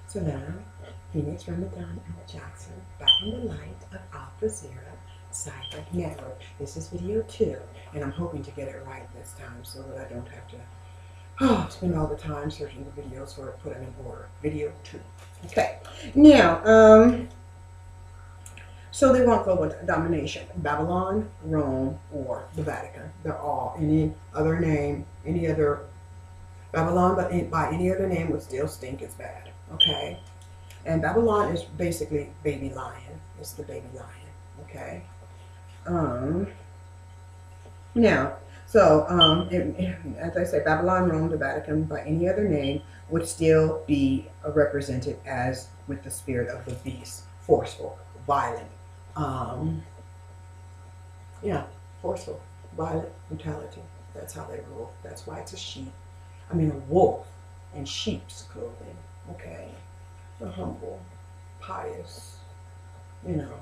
So now, Phoenix, Ramadan, and Jackson back in the light of Brazeera Cyber Network. This is video 2, and I'm hoping to get it right this time so that I don't have to spend all the time searching the videos for put them in order. Video 2. Okay. Now, so they want global domination. Babylon, Rome, or the Vatican. They're all any other name, any other Babylon, but by any other name would still stink as bad. Okay. And Babylon is basically baby lion. It's the baby lion. Okay. Um, Now, so as I say, Babylon, Rome, the Vatican, by any other name, would still be represented as with the spirit of the beast, forceful, violent. Um, yeah, forceful, violent, brutality. That's how they rule. That's why it's a sheep. I mean, a wolf in sheep's clothing. Okay, a humble, pious, you know,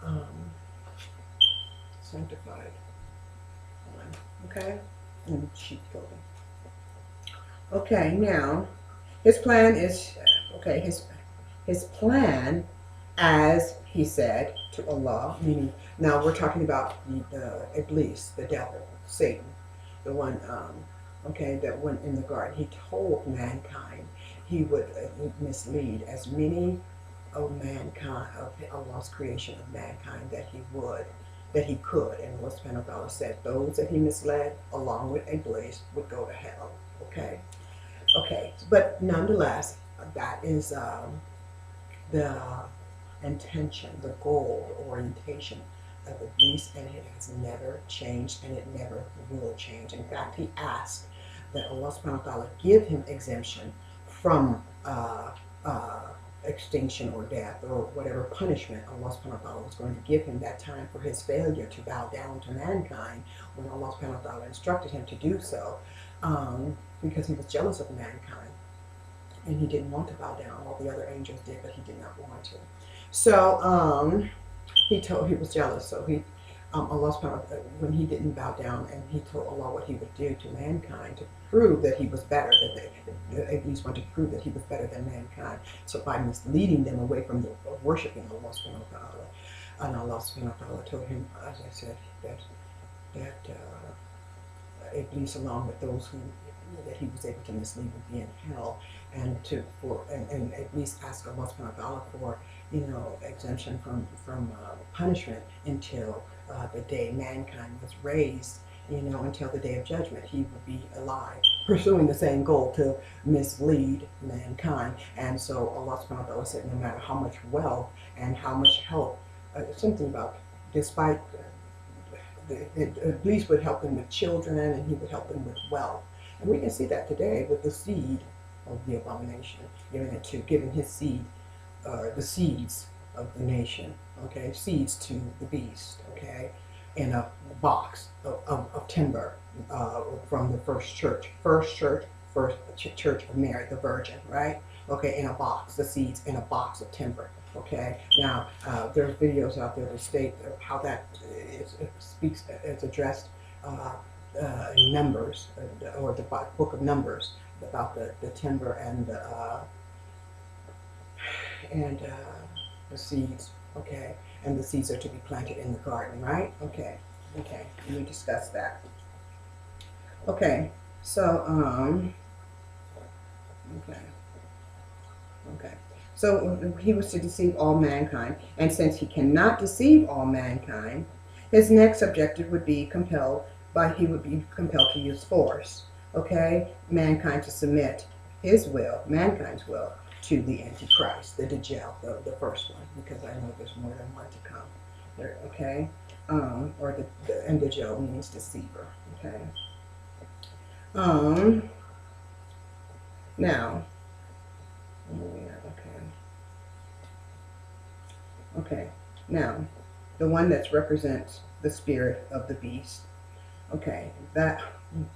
um, sanctified one. Okay, in sheep clothing. Okay, now his plan is okay. His plan, as he said to Allah, meaning now we're talking about the Iblis, the devil, Satan, the one okay, that went in the garden. He told mankind he would mislead as many of mankind, of Allah's creation of mankind, that he could. And Allah subhanahu wa ta'ala said those that he misled, along with Iblis, would go to hell. Okay. Okay. But nonetheless, that is the intention, the goal, orientation of Iblis, and it has never changed, and it never will change. In fact, he asked that Allah subhanahu wa ta'ala give him exemption from extinction or death or whatever punishment Allah subhanahu wa ta'ala was going to give him that time for his failure to bow down to mankind when Allah subhanahu wa ta'ala instructed him to do so, because he was jealous of mankind and he didn't want to bow down. All the other angels did, but he did not want to. So he was jealous. So Allah subhanahu wa ta'ala, when he didn't bow down, and he told Allah what he would do to mankind to prove that he was better, that Iblis wanted to prove that he was better than mankind. So by misleading them away from worshiping Allah subhanahu wa ta'ala, and Allah subhanahu wa ta'ala told him, as I said, that Iblis, along with those who that he was able to mislead, would be in hell, and Iblis asked Allah subhanahu wa ta'ala for exemption from punishment until the day mankind was raised, until the day of judgment. He would be alive, pursuing the same goal to mislead mankind. And so Allah subhanahu wa ta'ala said, no matter how much wealth and how much help, something about, despite Iblis would help them with children, and he would help them with wealth. And we can see that today with the seed of the abomination, giving his seed, the seeds of the nation, okay, seeds to the beast, okay, in a box of timber from the first church of Mary, the Virgin, right? Okay, in a box, the seeds in a box of timber. Okay, now there's videos out there that state how that it's addressed in Numbers, or the book of Numbers, about the timber and the seeds. Okay, and the seeds are to be planted in the garden, right? Okay, and we discussed that. Okay, so okay. So he was to deceive all mankind, and since he cannot deceive all mankind, his next objective would be he would be compelled to use force. Okay, mankind to submit mankind's will, to the Antichrist, the Dajjal, the first one, because I know there's more than one to come. There, okay, and Dajjal means deceiver. Okay. Now. Okay. Now, the one that represents the spirit of the beast. Okay, that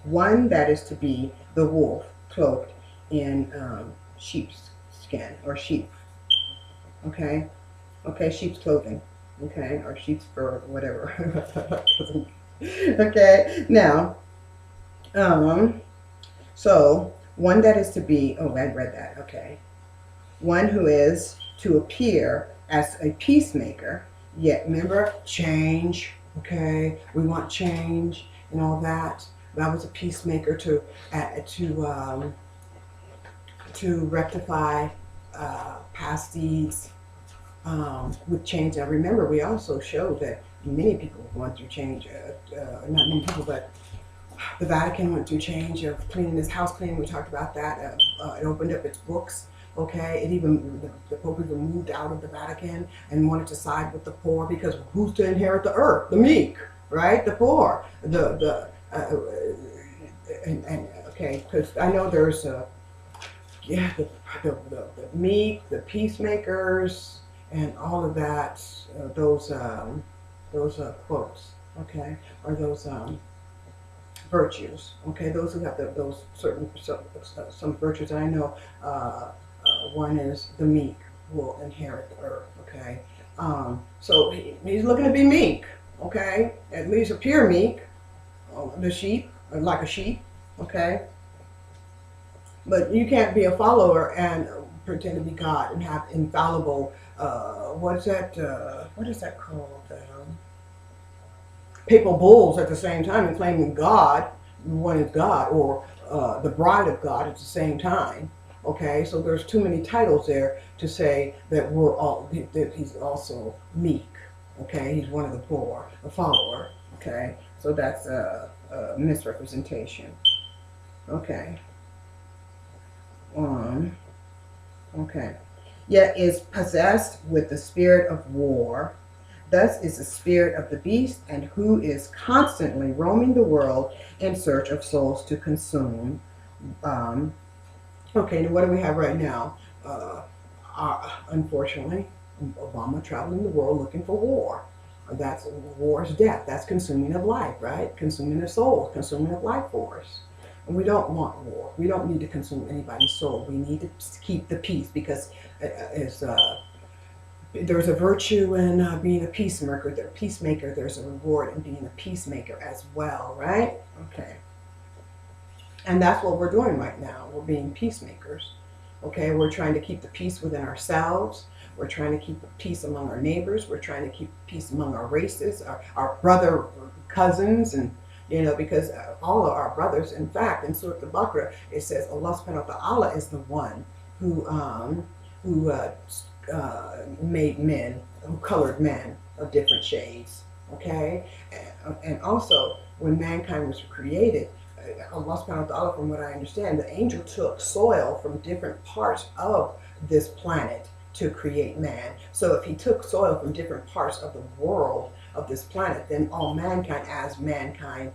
one that is to be the wolf cloaked in sheep's skin or sheep. Okay, sheep's clothing. Okay, or sheep's fur, whatever. Okay, now, so one that is to be. Oh, I read that. Okay. one who is to appear as a peacemaker. Yet remember, change. Okay, we want change and all that. That was a peacemaker to rectify past deeds with change. Now remember, we also showed that many people went through change. Not many people, but the Vatican went through change of cleaning his house cleaning. We talked about that. It opened up its books. Okay, it even the Pope even moved out of the Vatican and wanted to side with the poor because who's to inherit the earth? The meek, right? The poor. And okay, because I know there's the meek, the peacemakers, and all of that. Those quotes, okay, or those virtues, okay, those who have those certain some virtues. And I know one is the meek will inherit the earth, okay. So he's looking to be meek, okay, at least appear meek, the sheep, like a sheep, okay. But you can't be a follower and pretend to be God and have infallible, what is that called? Papal bulls at the same time and claiming God, one is God, or the bride of God at the same time. Okay, so there's too many titles there to say that that he's also meek. Okay, he's one of the poor, a follower. Okay, so that's a misrepresentation. Okay. Okay. Yet is possessed with the spirit of war. Thus is the spirit of the beast, and who is constantly roaming the world in search of souls to consume. Okay, now what do we have right now? Unfortunately, Obama traveling the world looking for war. That's war is death. That's consuming of life, right? Consuming of souls, consuming of life force. And we don't want war. We don't need to consume anybody's soul. We need to keep the peace because there's a virtue in being a peacemaker. There's a reward in being a peacemaker as well, right? Okay. And that's what we're doing right now. We're being peacemakers. Okay, we're trying to keep the peace within ourselves. We're trying to keep the peace among our neighbors. We're trying to keep peace among our races, our brother cousins, and because all of our brothers. In fact, in Surah Al-Baqarah, it says Allah subhanahu wa ta'ala is the one who made men, who colored men of different shades. Okay, and also when mankind was created, Allah subhanahu wa ta'ala, from what I understand, the angel took soil from different parts of this planet to create man. So if he took soil from different parts of the world of this planet, then all mankind, as mankind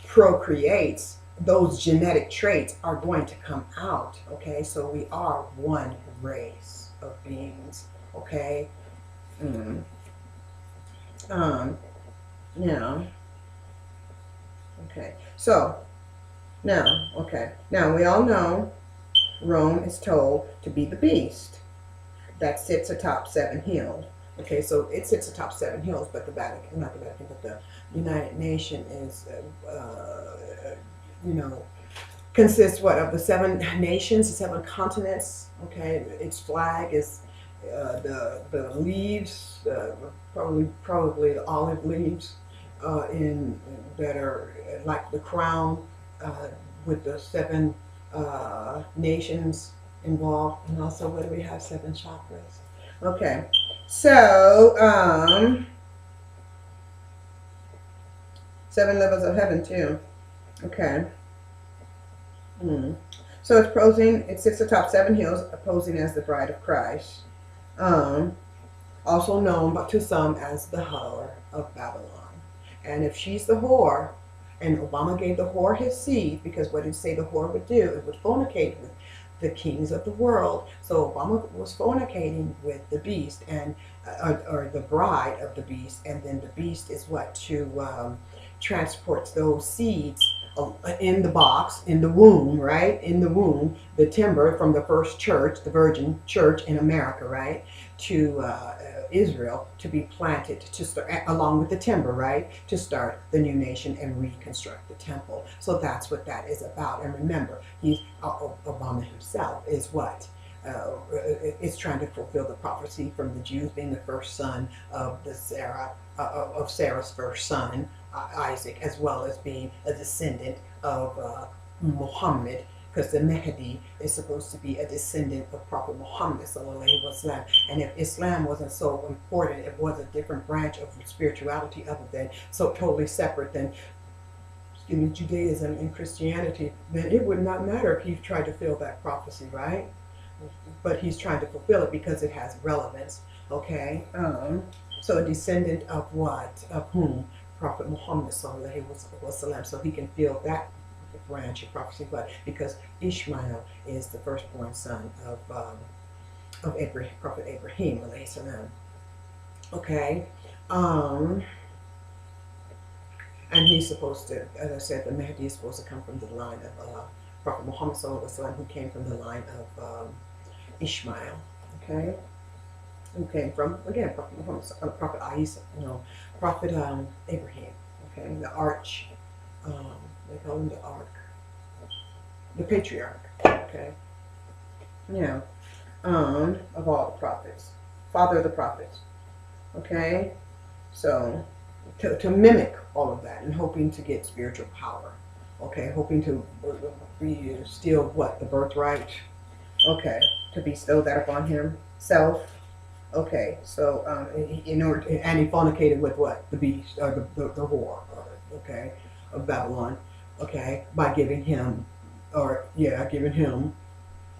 procreates, those genetic traits are going to come out. Okay, so we are one race of beings. Okay. Now. Okay, so now we all know Rome is told to be the beast that sits atop 7 hills. Okay, so it sits atop 7 hills, but the Vatican, not the Vatican, but the United Nations is, consists of the 7 nations, the 7 continents. Okay, its flag is the leaves, probably the olive leaves. That are like the crown with the 7 nations involved, and also what do we have? 7 chakras. Okay, so 7 levels of heaven too. Okay. So it's posing. It sits atop 7 hills, posing as the bride of Christ, also known to some as the whore of Babylon. And if she's the whore, and Obama gave the whore his seed, because what did he say the whore would do? It would fornicate with the kings of the world. So Obama was fornicating with the beast, and or the bride of the beast, and then the beast is what? To transport those seeds in the box, in the womb, right? In the womb, the timber from the first church, the Virgin Church in America, right? To Israel, to be planted, to start, along with the timber, right? To start the new nation and reconstruct the temple. So that's what that is about. And remember, Obama himself is what? it's trying to fulfill the prophecy from the Jews being the first son of Sarah's first son, Isaac, as well as being a descendant of Muhammad, because the Mahdi is supposed to be a descendant of Prophet Muhammad sallallahu alaihi wasallam. And if Islam wasn't so important, it was a different branch of spirituality other than so totally separate than Judaism and Christianity, then it would not matter if he tried to fill that prophecy, right? But he's trying to fulfill it because it has relevance. Okay. So a descendant of what? Of whom? Prophet Muhammad sallallahu alaihi wasallam. So he can fill that branch of prophecy, but because Ishmael is the firstborn son of Abraham, Prophet Abraham alayhi salam. Okay. And he's supposed to, as I said, the Mahdi is supposed to come from the line of Prophet Muhammad sallallahu alaihi wasallam, who came from the line of Ishmael. Okay. Who came from, again, Prophet Muhammad, Prophet Isa, Prophet Abraham. Okay. The arch. They call him the Ark, the patriarch, okay, yeah, of all the prophets, father of the prophets, okay, so to mimic all of that and hoping to get spiritual power, okay, hoping to steal what, the birthright, okay, to bestow that upon himself, okay, so in order, and he fornicated with what, the beast, or the whore, okay, of Babylon. Okay, by giving him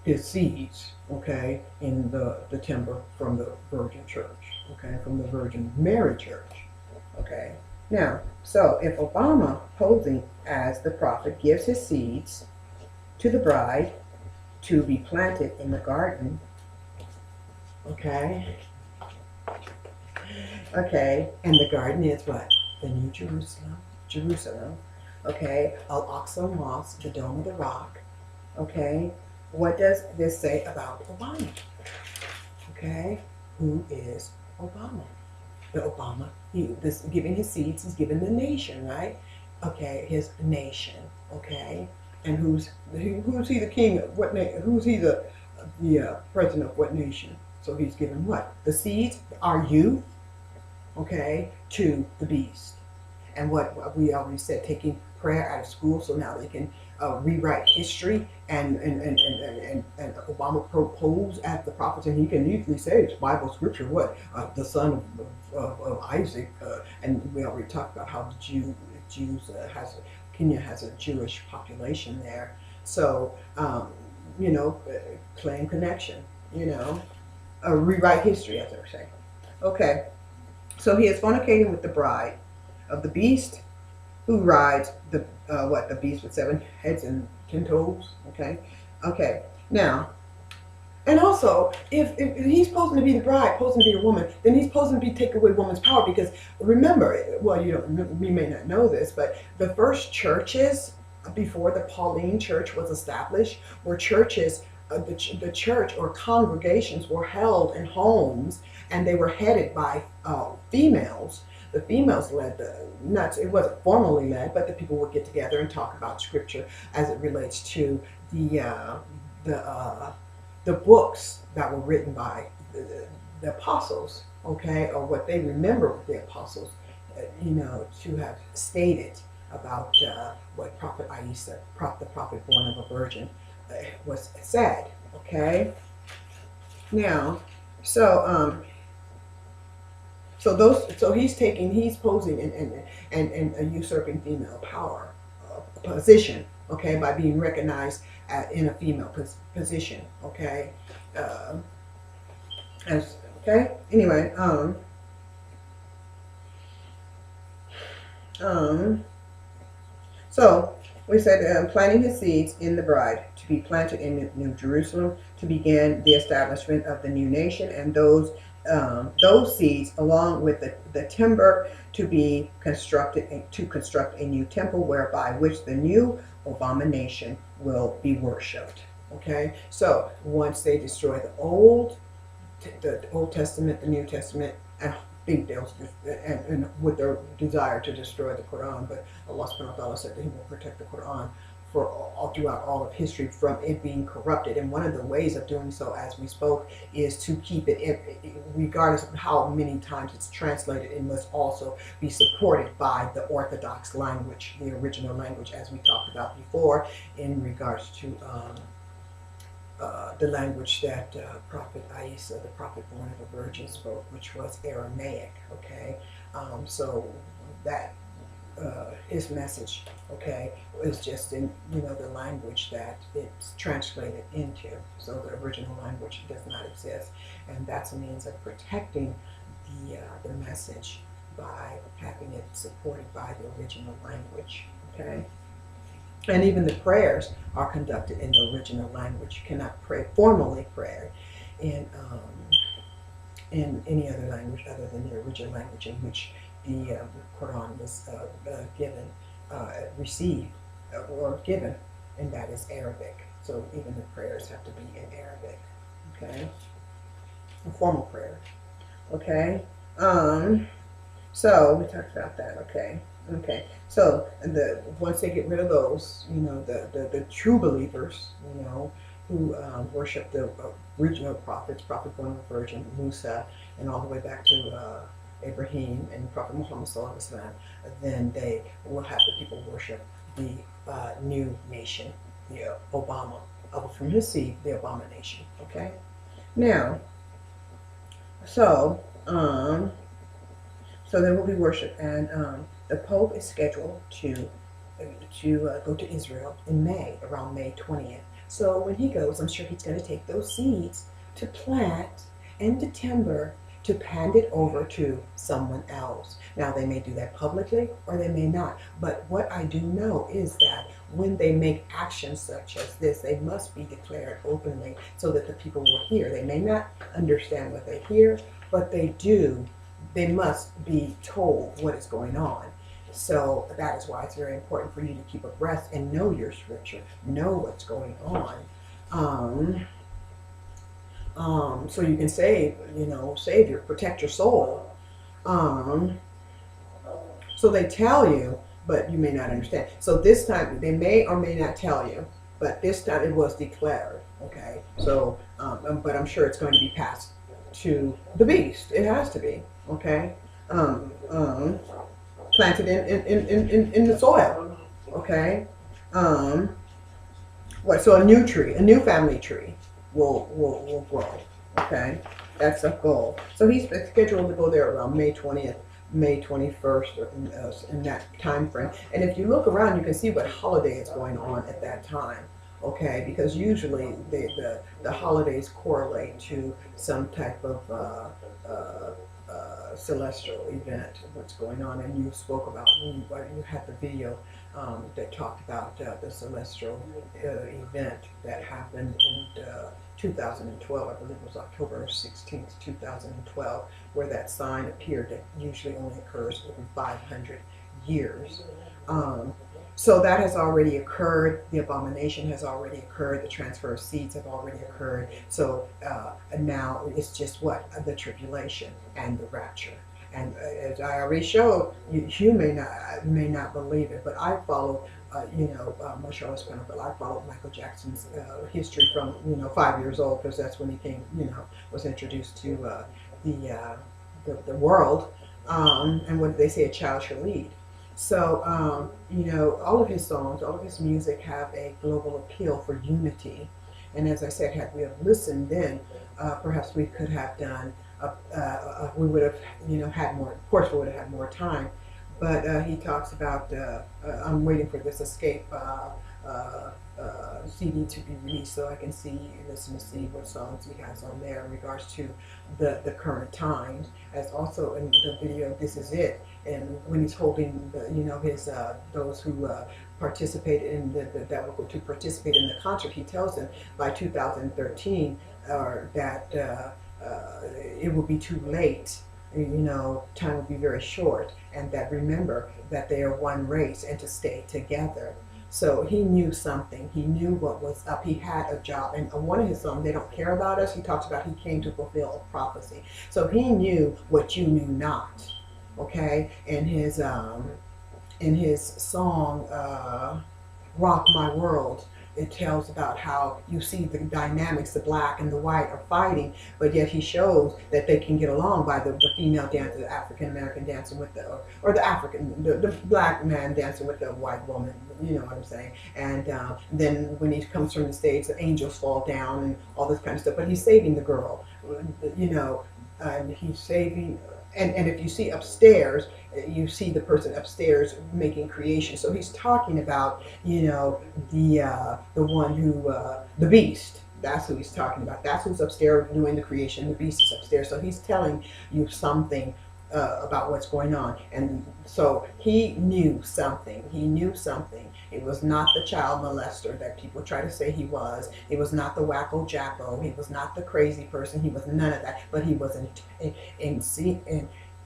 his seeds, okay, in the timber from the Virgin Church, okay, from the Virgin Mary Church, okay. Now, so if Obama, posing as the prophet, gives his seeds to the bride to be planted in the garden, okay, and the garden is what? The New Jerusalem. Okay, Al-Aqsa Mosque, the Dome of the Rock. Okay, what does this say about Obama? Okay, who is Obama? The Obama, giving his seeds, he's giving the nation, right? Okay, his nation. Okay, and who's he the king of what nation? Who's he the president of what nation? So he's giving what? The seeds, our youth. Okay, to the beast. And what we already said, taking prayer out of school, so now they can rewrite history. And Obama proposed at the prophets, and he can easily say it's Bible scripture. What the son of Isaac, and we already talked about how the Jews Kenya has a Jewish population there. So claim connection. Rewrite history, as they were saying. Okay, so he is fornicating with the bride of the beast, who rides the beast with 7 heads and 10 toes. Okay. Now, and also, if he's supposed to be the bride, supposed to be a woman, then he's supposed to be taking away woman's power. Because remember, well, we may not know this, but the first churches before the Pauline Church was established were churches. The church or congregations were held in homes, and they were headed by females. The females led it wasn't formally led, but the people would get together and talk about scripture as it relates to the books that were written by the apostles, okay, or what they remember with the apostles, to have stated about what Prophet Isa, the prophet born of a virgin, was said, okay. Now, so he's posing and usurping female power position, okay, by being recognized in a female position, okay. Anyway, so we said planting his seeds in the bride to be planted in New Jerusalem to begin the establishment of the new nation, and those seeds, along with the timber, to be constructed to construct a new temple, whereby which the new Obama nation will be worshipped. Okay, so once they destroy the Old Testament, the New Testament, and think they'll and with their desire to destroy the Quran, but Allah subhanahu wa ta'ala said that He will protect the Quran for all throughout all of history from it being corrupted. And one of the ways of doing so, as we spoke, is to keep it, regardless of how many times it's translated, it must also be supported by the Orthodox language, the original language, as we talked about before, in regards to the language that Prophet Isa, the prophet born of a virgin, spoke, which was Aramaic. Okay, so that his message, okay, is just in the language that it's translated into. So the original language does not exist, and that's a means of protecting the message by having it supported by the original language. Okay. And even the prayers are conducted in the original language. You cannot formally pray in any other language other than the original language in which the Quran was given, received, or given, and that is Arabic. So even the prayers have to be in Arabic. Okay, a formal prayer. Okay. So we talked about that. Okay. Okay, so once they get rid of those, the true believers, who worship the original prophets, Prophet born of a virgin, Musa, and all the way back to Ibrahim and Prophet Muhammad sallallahu alaihi wasallam, then they will have the people worship the new nation, the Obama, from his seed, the Obama nation. Okay, now, so there will be worship, and the Pope is scheduled to go to Israel in May, around May 20th. So when he goes, I'm sure he's going to take those seeds to plant and to timber to hand it over to someone else. Now, they may do that publicly or they may not. But what I do know is that when they make actions such as this, they must be declared openly so that the people will hear. They may not understand what they hear, but they must be told what is going on. So that is why it's very important for you to keep abreast and know your scripture, know what's going on. So you can save protect your soul. So they tell you, but you may not understand. So this time they may or may not tell you, but this time it was declared. Okay. So, but I'm sure it's going to be passed to the beast. It has to be. Okay. Planted in the soil. Okay. So a new tree, a new family tree will grow. Okay. That's a goal. So he's scheduled to go there around May 20th, May 21st, in that time frame. And if you look around, you can see what holiday is going on at that time. Okay, because usually the holidays correlate to some type of celestial event, what's going on. And you spoke about, you had the video that talked about the celestial event that happened in 2012. I believe it was October 16th, 2012, where that sign appeared that usually only occurs every 500 years. So that has already occurred. The abomination has already occurred. The transfer of seeds have already occurred. So now it's just the tribulation and the rapture. And as I already showed, you may not believe it, but I follow, but I followed Michael Jackson's history from 5 years old, because that's when he came, was introduced to the world. And what did they say? A child shall lead. So, all of his songs, all of his music have a global appeal for unity. And as I said, had we have listened then, perhaps we could have done, we would have, had more, of course we would have had more time. But he talks about, I'm waiting for this Escape CD to be released so I can listen to see what songs he has on there in regards to the current times. As also in the video, This Is It. And when he's holding his those who participated in that were to participate in the concert, he tells them by 2013 that it will be too late. Time will be very short, and that remember that they are one race and to stay together. So he knew something. He knew what was up. He had a job. And on one of his songs, They Don't Care About Us, he talks about he came to fulfill a prophecy. So he knew what you knew not. Okay, in his song, Rock My World, it tells about how you see the dynamics, the black and the white are fighting, but yet he shows that they can get along by the female dancer, the African American dancing with the, or the African, the black man dancing with the white woman, you know what I'm saying? And then when he comes from the stage, the angels fall down and all this kind of stuff, but he's saving the girl, you know, and he's saving, and if you see upstairs, you see the person upstairs making creation. So he's talking about, you know, the one who, the beast. That's who he's talking about. That's who's upstairs doing the creation. The beast is upstairs. So he's telling you something about what's going on. And so he knew something. He knew something. It was not the child molester that people try to say he was. It was not the wacko jacko. He was not the crazy person. He was none of that. But he was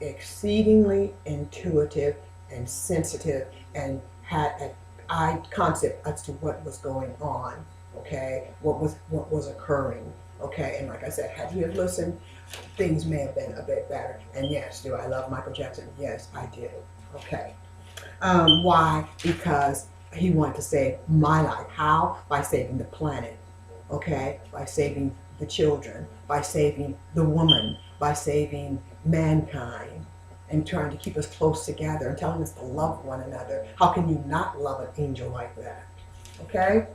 exceedingly intuitive and sensitive, and had an eye concept as to what was going on. Okay, what was occurring. Okay, and like I said, had he have listened, things may have been a bit better. And yes, do I love Michael Jackson? Yes, I do. Okay. Why? Because he wanted to save my life. How? By saving the planet. Okay? By saving the children. By saving the woman. By saving mankind. And trying to keep us close together and telling us to love one another. How can you not love an angel like that? Okay?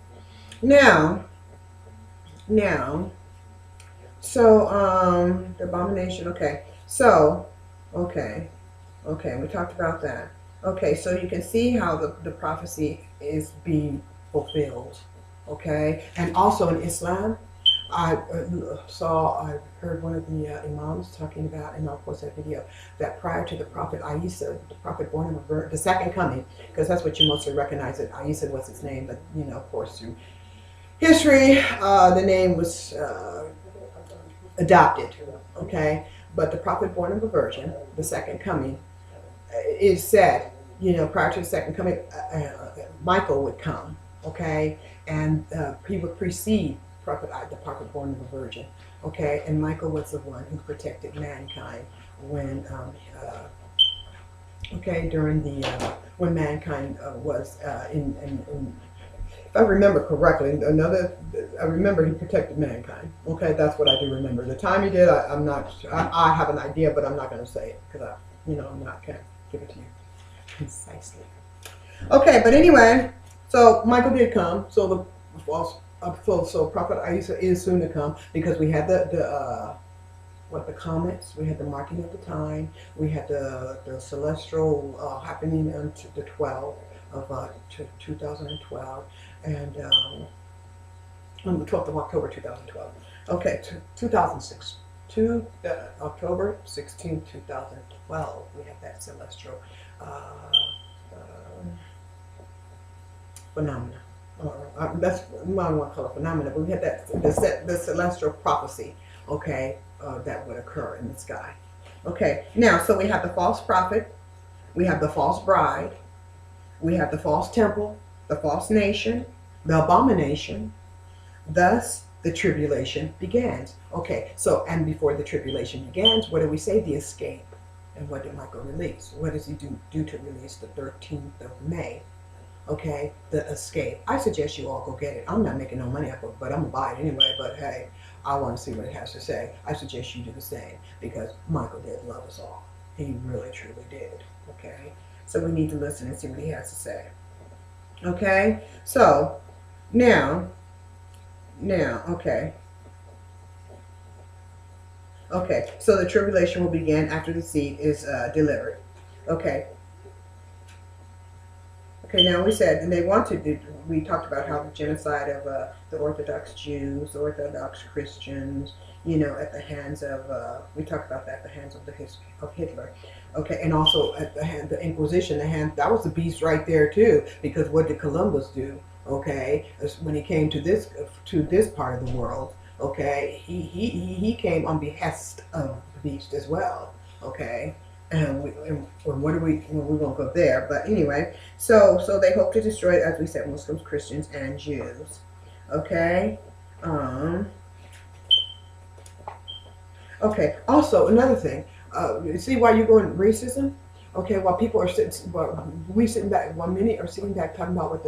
Now, so, the abomination, okay. So, okay, we talked about that. Okay, so you can see how the prophecy is being fulfilled, okay? And also in Islam, I heard one of the imams talking about, and I'll post that video, that prior to the prophet Isa, the prophet born of a virgin, the second coming, because that's what you mostly recognize it. Isa was his name, but, you know, of course, through history, the name was adopted, okay? But the prophet born of a virgin, the second coming, is said, you know, prior to the second coming, Michael would come, okay? And he would precede the prophet born of a virgin, okay? And Michael was the one who protected mankind when, okay, during the, when mankind was if I remember correctly, I remember he protected mankind. Okay, that's what I do remember. The time he did, I have an idea, but I'm not going to say it because I'm not going to give it to you concisely. Okay, but anyway, so Michael did come. So the false, so Prophet Isa is soon to come, because we had the comets, we had the marking of the time, we had the celestial happening on the 12th of 2012, and on the 12th of October 2012. Okay, 2006. October 16, 2012, we have that celestial phenomena. That's, I don't want to call it phenomena, but we had that the celestial prophecy, okay, that would occur in the sky. Okay, now, so we have the false prophet, we have the false bride, we have the false temple, the false nation, the abomination. Thus, the tribulation begins. Okay, so, and before the tribulation begins, what do we say? The escape. And what did Michael release? What does he do to release the 13th of May? Okay, the escape. I suggest you all go get it. I'm not making no money off of it, but I'm going to buy it anyway. But hey, I want to see what it has to say. I suggest you do the same, because Michael did love us all. He really, truly did. Okay, so we need to listen and see what he has to say. Okay, so now, okay. Okay, so the tribulation will begin after the seed is delivered. Okay. Okay, now we said, and they wanted to, we talked about how the genocide of the Orthodox Jews, the Orthodox Christians, you know, at the hands of, we talked about that, at the hands of Hitler. Okay, and also at the Inquisition, that was the beast right there too, because what did Columbus do? Okay, when he came to this part of the world, okay, he came on behest of the beast as well. Okay, and we won't go there, but anyway, so they hope to destroy, as we said, Muslims, Christians, and Jews. Okay. Okay. Also, another thing. See why you're going racism? Okay. While people are sitting back, while many are sitting back talking about what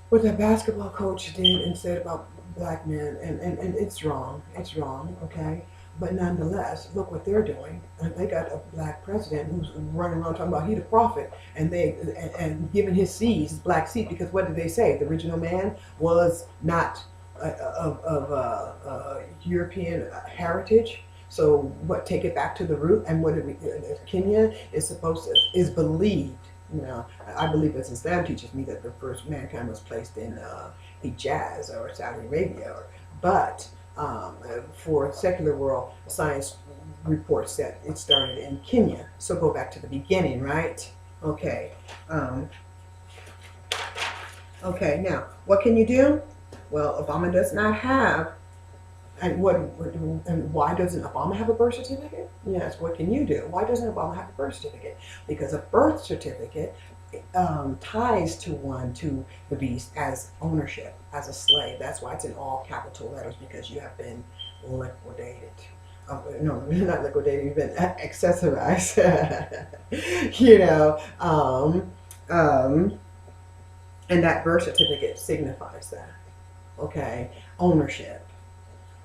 what that basketball coach did and said about black men, and it's wrong. It's wrong, okay? But nonetheless, look what they're doing. And they got a black president who's running around talking about he the prophet, and giving his seeds, his black seed, because what did they say? The original man was not of European heritage. So what? Take it back to the root, and what did we? Kenya is supposed to is believed. You know, I believe as Islam teaches me that the first mankind was placed in Hijaz or Saudi Arabia, but for secular world, science reports that it started in Kenya. So go back to the beginning, right? Okay. Okay. Now, what can you do? Well, Obama does not have. And why doesn't Obama have a birth certificate? Yes, what can you do? Why doesn't Obama have a birth certificate? Because a birth certificate ties to the beast as ownership, as a slave. That's why it's in all capital letters, because you have been liquidated. No, not liquidated, you've been accessorized. you know, and that birth certificate signifies that. Okay, ownership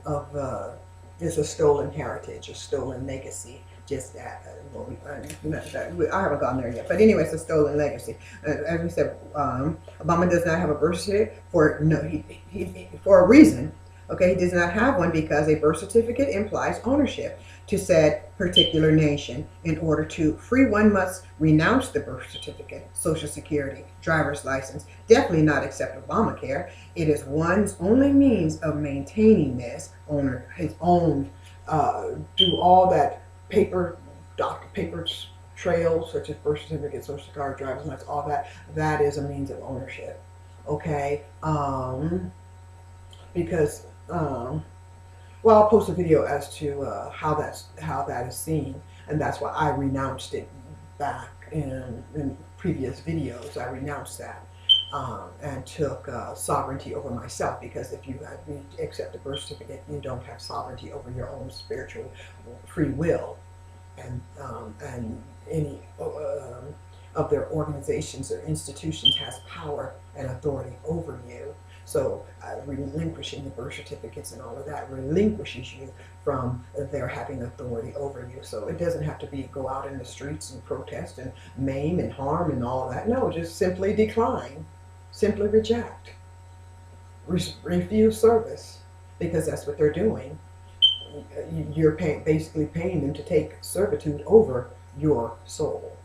of is a stolen heritage, a stolen legacy. Just that, I haven't gone there yet, but anyway, it's a stolen legacy. As we said, Obama does not have a birth certificate for a reason. Okay, he does not have one because a birth certificate implies ownership to said particular nation. In order to free, one must renounce the birth certificate, Social Security, driver's license. Definitely not accept Obamacare. It is one's only means of maintaining this his own. Do all that paper trail, such as birth certificate, Social Security, driver's license, all that. That is a means of ownership. Okay, because. Well, I'll post a video as to how that is seen, and that's why I renounced it back in previous videos. I renounced that and took sovereignty over myself, because if you accept the birth certificate, you don't have sovereignty over your own spiritual free will, and any of their organizations or institutions has power and authority over you. So relinquishing the birth certificates and all of that relinquishes you from their having authority over you. So it doesn't have to be go out in the streets and protest and maim and harm and all that. No, just simply decline, simply reject, refuse service, because that's what they're doing. You're basically paying them to take servitude over your soul,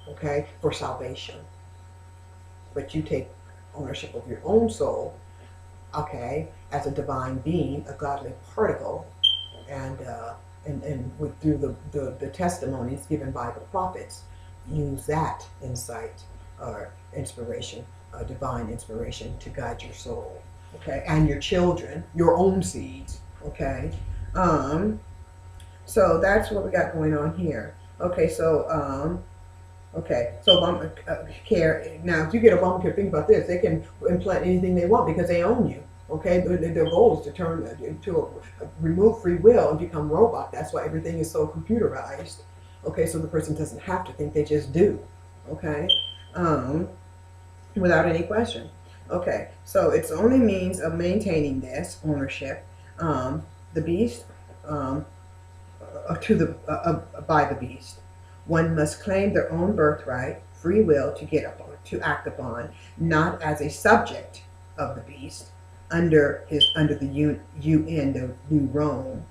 okay, for salvation. But you take ownership of your own soul, okay, as a divine being, a godly particle, and through the testimonies given by the prophets, use that insight or inspiration, divine inspiration, to guide your soul, okay, and your children, your own seeds, okay. So that's what we got going on here. Okay, so Obamacare. Now, if you get Obamacare, think about this: they can implant anything they want because they own you. Okay, their goal is to remove free will and become robot. That's why everything is so computerized. Okay, so the person doesn't have to think; they just do. Okay, without any question. Okay, so it's the only means of maintaining this ownership. The beast, by the beast. One must claim their own birthright, free will to act upon, not as a subject of the beast under the UN, the New Rome.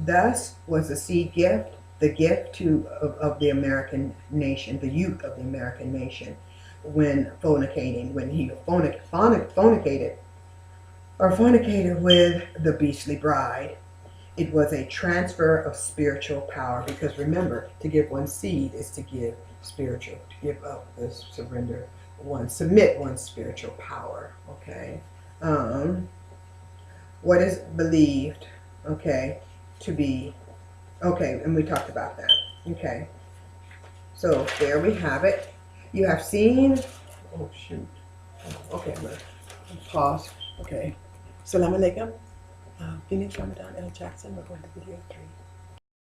Thus was the seed gift, the gift of the American nation, the youth of the American nation, when he fornicated with the beastly bride. It was a transfer of spiritual power, because remember, to give one seed is to give spiritual, to give up, submit one's spiritual power. Okay, what is believed, okay, to be, okay, and we talked about that. Okay, so there we have it. You have seen. Oh shoot. Okay, I'm gonna pause. Okay, Salam alaikum. Finish Ramadan L. Jackson. We're going to video 3.